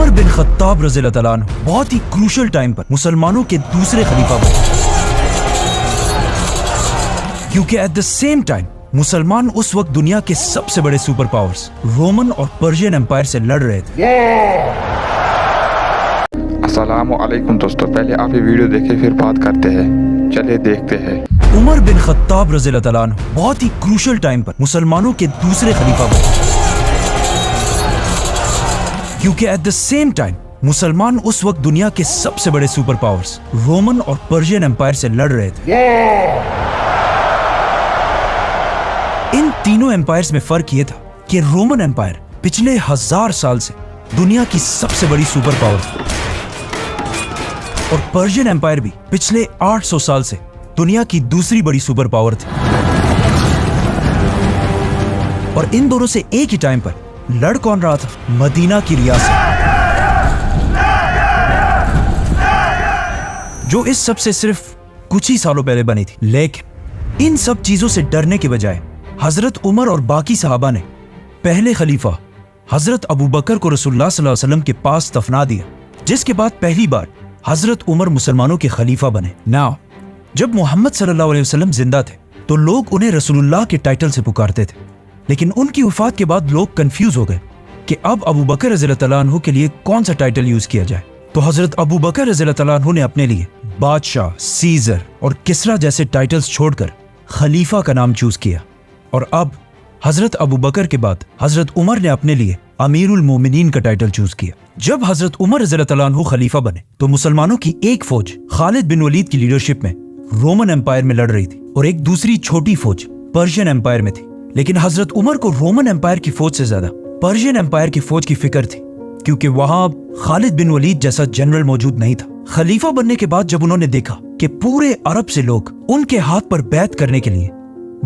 عمر بن خطاب رضی اللہ تعالیٰ عنہ بہت ہی کروشل ٹائم پر مسلمانوں کے دوسرے خلیفہ بنے، کیونکہ ایٹ دا سیم ٹائم مسلمان اس وقت دنیا کے سب سے بڑے سپر پاورز رومن اور پرشین امپائر سے لڑ رہے تھے۔ السلام علیکم دوستو، پہلے آپ یہ ویڈیو دیکھیں پھر بات کرتے ہیں، چلے دیکھتے ہیں۔ عمر بن خطاب رضی اللہ تعالیٰ عنہ بہت ہی کروشل ٹائم پر مسلمانوں کے دوسرے خلیفہ بنے، کیونکہ ایٹ دا سیم ٹائم مسلمان اس وقت دنیا کے سب سے بڑے سپر پاورز رومن اور پرشین امپائر سے لڑ رہے تھے۔ ان تینوں امپائرز میں فرق یہ تھا کہ رومن امپائر پچھلے 1000 سال سے دنیا کی سب سے بڑی سپر پاور تھی، اور پرشین امپائر بھی پچھلے 800 سال سے دنیا کی دوسری بڑی سپر پاور تھی۔ اور ان دونوں سے ایک ہی ٹائم پر لڑ کون رہا تھا؟ مدینہ کی ریاست، جو اس سب سے صرف کچھ ہی سالوں پہلے بنی تھی۔ لیکن ان سب چیزوں سے ڈرنے کے بجائے حضرت عمر اور باقی صحابہ نے پہلے خلیفہ حضرت ابو بکر کو رسول اللہ صلی اللہ علیہ وسلم کے پاس دفنا دیا، جس کے بعد پہلی بار حضرت عمر مسلمانوں کے خلیفہ بنے۔ ناؤ جب محمد صلی اللہ علیہ وسلم زندہ تھے تو لوگ انہیں رسول اللہ کے ٹائٹل سے پکارتے تھے، لیکن ان کی وفات کے بعد لوگ کنفیوز ہو گئے کہ اب ابو بکر رضی اللہ تعالیٰ عنہ کے لیے کون سا ٹائٹل یوز کیا جائے۔ تو حضرت ابو بکر رضی اللہ تعالیٰ عنہ نے اپنے لیے بادشاہ، سیزر اور کسرا جیسے ٹائٹلز چھوڑ کر خلیفہ کا نام چوز کیا، اور اب حضرت ابو بکر کے بعد حضرت عمر نے اپنے لیے امیر المومنین کا ٹائٹل چوز کیا۔ جب حضرت عمر رضی اللہ تعالیٰ عنہ خلیفہ بنے تو مسلمانوں کی ایک فوج خالد بن ولید کی لیڈرشپ میں رومن امپائر میں لڑ رہی تھی، اور ایک دوسری چھوٹی فوج پرشین امپائر میں تھی۔ لیکن حضرت عمر کو رومن امپائر کی فوج سے زیادہ پرشین امپائر کی فوج کی فکر تھی، کیونکہ وہاں خالد بن ولید جیسا جنرل موجود نہیں تھا۔ خلیفہ بننے کے بعد جب انہوں نے دیکھا کہ پورے عرب سے لوگ ان کے ہاتھ پر بیعت کرنے کے لیے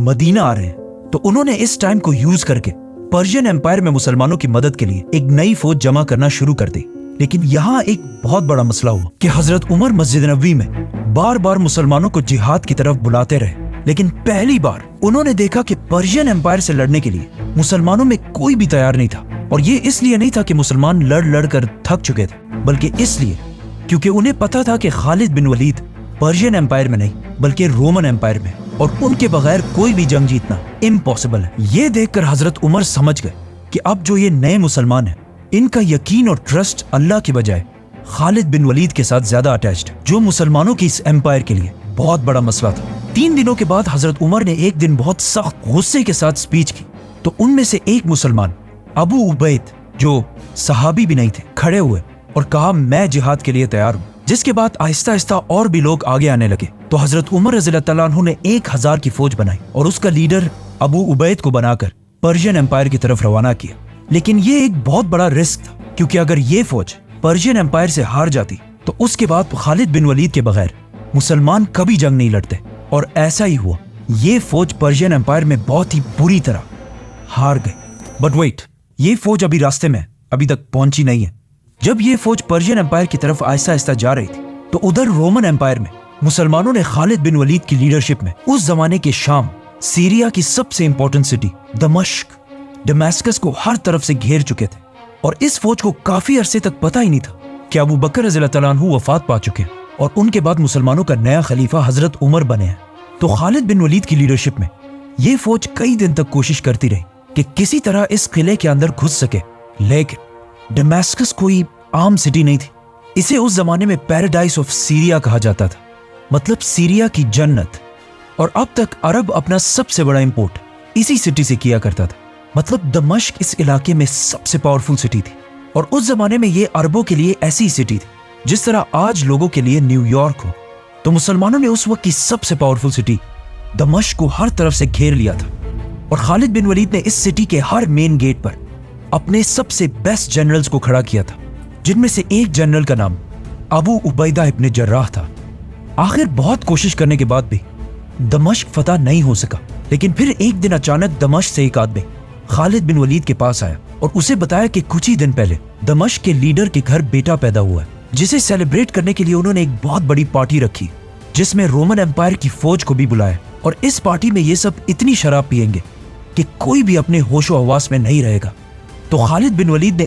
مدینہ آ رہے ہیں، تو انہوں نے اس ٹائم کو یوز کر کے پرشین امپائر میں مسلمانوں کی مدد کے لیے ایک نئی فوج جمع کرنا شروع کر دی۔ لیکن یہاں ایک بہت بڑا مسئلہ ہوا کہ حضرت عمر مسجد نبوی میں بار بار مسلمانوں کو جہاد کی طرف بلاتے رہے، لیکن پہلی بار انہوں نے دیکھا کہ پرشین امپائر سے لڑنے کے لیے مسلمانوں میں کوئی بھی تیار نہیں تھا۔ اور یہ اس لیے نہیں تھا کہ مسلمان لڑ لڑ کر تھک چکے تھے، بلکہ اس لیے کیونکہ انہیں پتا تھا کہ خالد بن ولید پرشین امپائر میں نہیں بلکہ رومن امپائر میں، اور ان کے بغیر کوئی بھی جنگ جیتنا امپاسبل ہے۔ یہ دیکھ کر حضرت عمر سمجھ گئے کہ اب جو یہ نئے مسلمان ہیں ان کا یقین اور ٹرسٹ اللہ کی بجائے خالد بن ولید کے ساتھ زیادہ اٹیچڈ ہے، جو مسلمانوں کی اس امپائر کے لیے بہت بڑا مسئلہ تھا۔ 3 دنوں کے بعد حضرت عمر نے ایک دن بہت سخت غصے کے ساتھ سپیچ کی، تو ان میں سے ایک مسلمان ابو عبید، جو صحابی بھی نہیں تھے، کھڑے ہوئے اور کہا میں جہاد کے لیے تیار ہوں، جس کے بعد آہستہ آہستہ اور بھی لوگ آگے آنے لگے۔ تو حضرت عمر رضی اللہ تعالیٰ عنہ نے 1000 کی فوج بنائی اور اس کا لیڈر ابو عبید کو بنا کر پرشین امپائر کی طرف روانہ کیا۔ لیکن یہ ایک بہت بڑا رسک تھا، کیونکہ اگر یہ فوج پرشین امپائر سے ہار جاتی تو اس کے بعد خالد بن ولید کے بغیر مسلمان کبھی جنگ نہیں لڑتے، اور ایسا ہی ہوا۔ یہ فوج پرشین امپائر میں بہت ہی بری طرح ہار گئی۔ بٹ ویٹ، یہ فوج ابھی راستے میں ابھی تک پہنچی نہیں ہے۔ جب یہ فوج پرشین امپائر کی طرف آہستہ آہستہ جا رہی تھی تو ادھر رومن امپائر میں مسلمانوں نے خالد بن ولید کی لیڈرشپ میں اس زمانے کے شام، سیریا کی سب سے امپورٹنٹ سٹی دمشق کو ہر طرف سے گھیر چکے تھے، اور اس فوج کو کافی عرصے تک پتہ ہی نہیں تھا کہ ابو بکر رضی اللہ تعالیٰ عنہ وفات پا چکے ہیں، اور ان کے بعد مسلمانوں کا نیا خلیفہ حضرت عمر بنے ہیں۔ تو خالد بن ولید کی لیڈرشپ میں یہ فوج کئی دن تک کوشش کرتی رہی کہ کسی طرح اس قلعے کے اندر گھس سکے، لیکن دمشق کوئی عام سٹی نہیں تھی۔ اسے اس زمانے میں پیراڈائز آف سیریا کہا جاتا تھا، مطلب سیریا کی جنت، اور اب تک عرب اپنا سب سے بڑا امپورٹ اسی سٹی سے کیا کرتا تھا۔ مطلب دمشق اس علاقے میں سب سے پاورفل سٹی تھی، اور اس زمانے میں یہ عربوں کے لیے ایسی سٹی تھی جس طرح آج لوگوں کے لیے نیو یارک ہو۔ تو مسلمانوں نے اس وقت کی سب سے پاورفل سٹی دمشق کو ہر طرف سے گھیر لیا تھا، اور خالد بن ولید نے اس سٹی کے ہر مین گیٹ پر اپنے سب سے بیسٹ جنرلز کو کھڑا کیا تھا، جن میں سے ایک جنرل کا نام ابو عبیدہ ابن جراح تھا۔ آخر بہت کوشش کرنے کے بعد بھی دمشق فتح نہیں ہو سکا، لیکن پھر ایک دن اچانک دمشق سے ایک آدمی خالد بن ولید کے پاس آیا اور اسے بتایا کہ کچھ ہی دن پہلے دمشق کے لیڈر کے گھر بیٹا پیدا ہوا ہے، جسے سیلیبریٹ کرنے کے لیے انہوں نے ایک بہت بڑی پارٹی رکھی، جس میں رومن امپائر کی فوج کو بھی بلایا، اور اس پارٹی میں یہ سب اتنی شراب پیئیں گے کہ کوئی بھی اپنے ہوش و حواس میں نہیں رہے گا۔ تو خالد بن ولید نے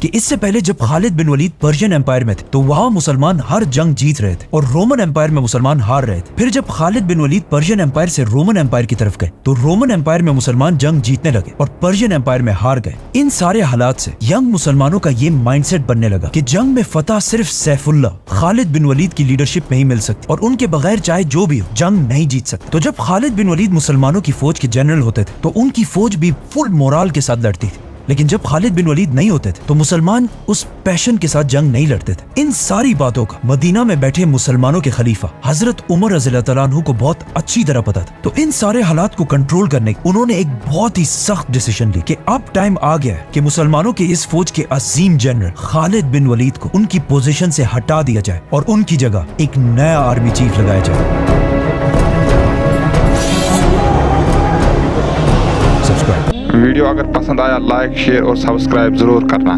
کہ اس سے پہلے جب خالد بن ولید پرشین امپائر میں تھے تو وہاں مسلمان ہر جنگ جیت رہے تھے اور رومن امپائر میں مسلمان ہار رہے تھے. پھر جب خالد بن ولید پرشین امپائر سے رومن امپائر کی طرف گئے تو رومن امپائر میں مسلمان جنگ جیتنے لگے اور پرشین امپائر میں ہار گئے. ان سارے حالات سے ینگ مسلمانوں کا یہ مائنڈ سیٹ بننے لگا کہ جنگ میں فتح صرف سیف اللہ خالد بن ولید کی لیڈرشپ میں ہی مل سکتی اور ان کے بغیر چاہے جو بھی ہو جنگ نہیں جیت سکتے. تو جب خالد بن ولید مسلمانوں کی فوج کے جنرل ہوتے تھے تو ان کی فوج بھی فل مورال کے ساتھ لڑتی تھی, لیکن جب خالد بن ولید نہیں ہوتے تھے تو مسلمان اس پیشن کے ساتھ جنگ نہیں لڑتے تھے. ان ساری باتوں کا مدینہ میں بیٹھے مسلمانوں کے خلیفہ حضرت عمر رضی اللہ تعالیٰ عنہ کو بہت اچھی طرح پتا تھا. تو ان سارے حالات کو کنٹرول کرنے انہوں نے ایک بہت ہی سخت ڈیسیژن لی کہ اب ٹائم آ گیا ہے کہ مسلمانوں کے اس فوج کے عظیم جنرل خالد بن ولید کو ان کی پوزیشن سے ہٹا دیا جائے اور ان کی جگہ ایک نیا آرمی چیف لگایا جائے. ویڈیو اگر پسند آیا لائک شیئر اور سبسکرائب ضرور کرنا.